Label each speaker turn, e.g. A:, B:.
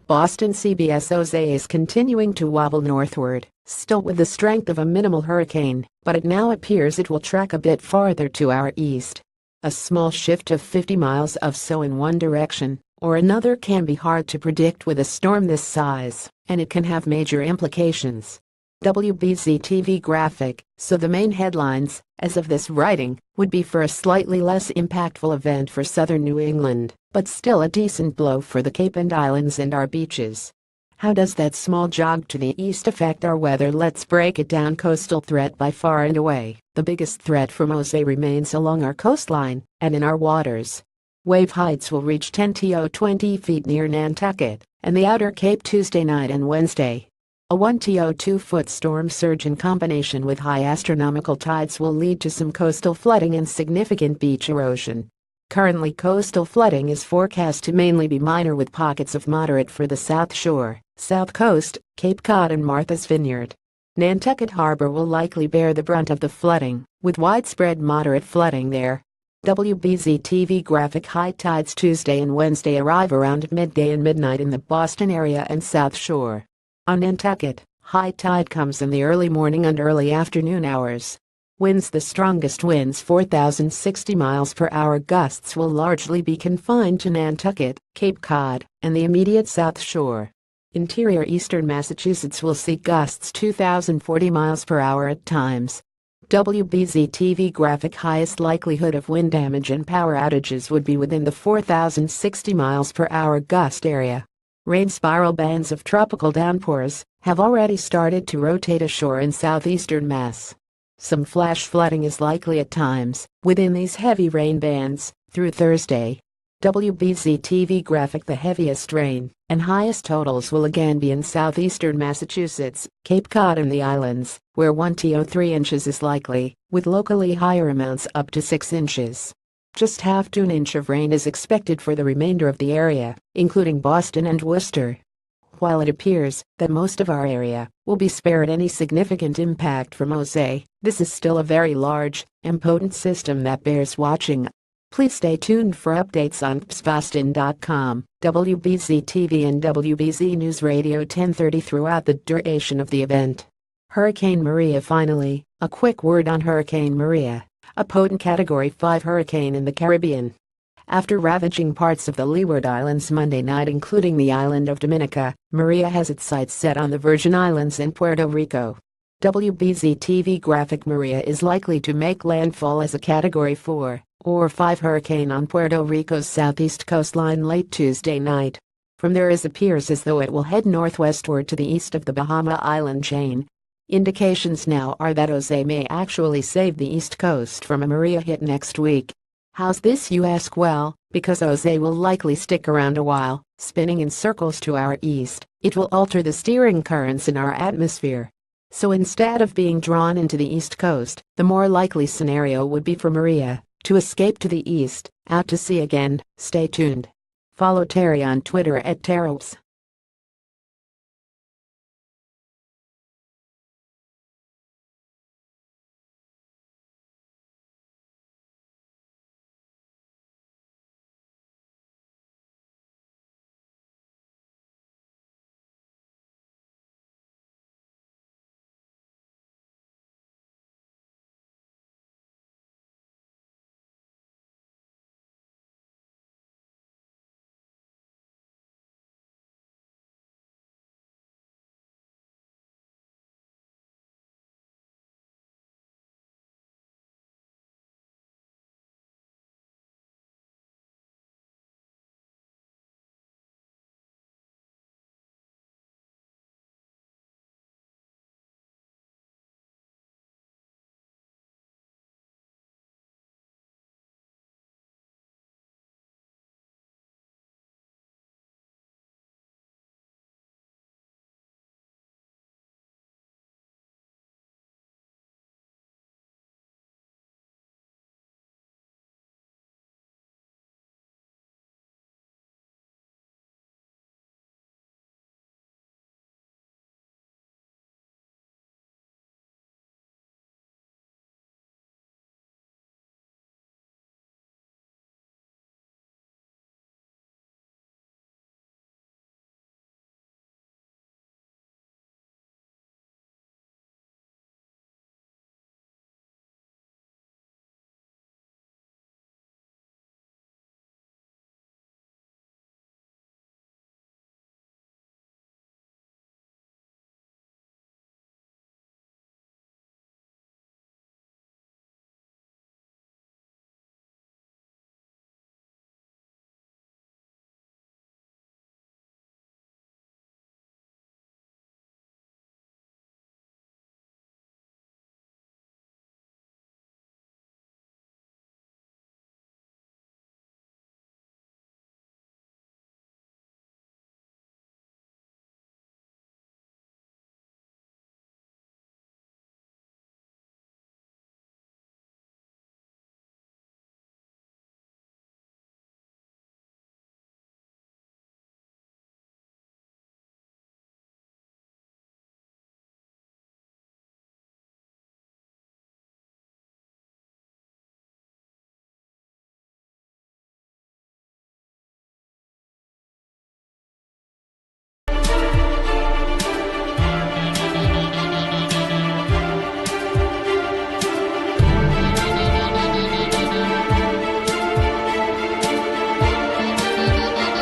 A: Boston CBS Jose is continuing to wobble northward, still with the strength of a minimal hurricane, but it now appears it will track a bit farther to our east. A small shift of 50 miles or so in one direction or another can be hard to predict with a storm this size, and it can have major implications. WBZ-TV graphic, so the main headlines, as of this writing, would be for a slightly less impactful event for southern New England, but still a decent blow for the Cape and Islands and our beaches. How does that small jog to the east affect our weather? Let's break it down. Coastal threat: by far and away, the biggest threat from Jose remains along our coastline and in our waters. Wave heights will reach 10 to 20 feet near Nantucket and the outer Cape Tuesday night and Wednesday. A 1 to 2 foot storm surge in combination with high astronomical tides will lead to some coastal flooding and significant beach erosion. Currently, coastal flooding is forecast to mainly be minor, with pockets of moderate for the South Shore, South Coast, Cape Cod and Martha's Vineyard. Nantucket Harbor will likely bear the brunt of the flooding, with widespread moderate flooding there. WBZ-TV graphic: high tides Tuesday and Wednesday arrive around midday and midnight in the Boston area and South Shore. On Nantucket, high tide comes in the early morning and early afternoon hours. Winds: the strongest winds 4,060 miles per hour gusts will largely be confined to Nantucket, Cape Cod, and the immediate South Shore. Interior eastern Massachusetts will see gusts 2,040 miles per hour at times. WBZ-TV graphic: highest likelihood of wind damage and power outages would be within the 4,060 miles per hour gust area. Rain spiral bands of tropical downpours have already started to rotate ashore in southeastern Mass. Some flash flooding is likely at times within these heavy rain bands through Thursday. WBZ-TV graphic: the heaviest rain and highest totals will again be in southeastern Massachusetts, Cape Cod and the islands, where 1 to 3 inches is likely, with locally higher amounts up to 6 inches. Just half to an inch of rain is expected for the remainder of the area, including Boston and Worcester. While it appears that most of our area will be spared any significant impact from Jose, this is still a very large and potent system that bears watching. Please stay tuned for updates on psboston.com, WBZ-TV and WBZ News Radio 1030 throughout the duration of the event. Hurricane Maria: finally, a quick word on Hurricane Maria, a potent Category 5 hurricane in the Caribbean. After ravaging parts of the Leeward Islands Monday night, including the island of Dominica, Maria has its sights set on the Virgin Islands and Puerto Rico. WBZ-TV graphic: Maria is likely to make landfall as a Category 4 or 5 hurricane on Puerto Rico's southeast coastline late Tuesday night. From there, it appears as though it will head northwestward to the east of the Bahama Island chain. Indications now are that Jose may actually save the East Coast from a Maria hit next week. How's this, you ask? Well, because Jose will likely stick around a while, spinning in circles to our east, it will alter the steering currents in our atmosphere. So instead of being drawn into the East Coast, the more likely scenario would be for Maria to escape to the east, out to sea again. Stay tuned. Follow Terry on Twitter @Terrobs.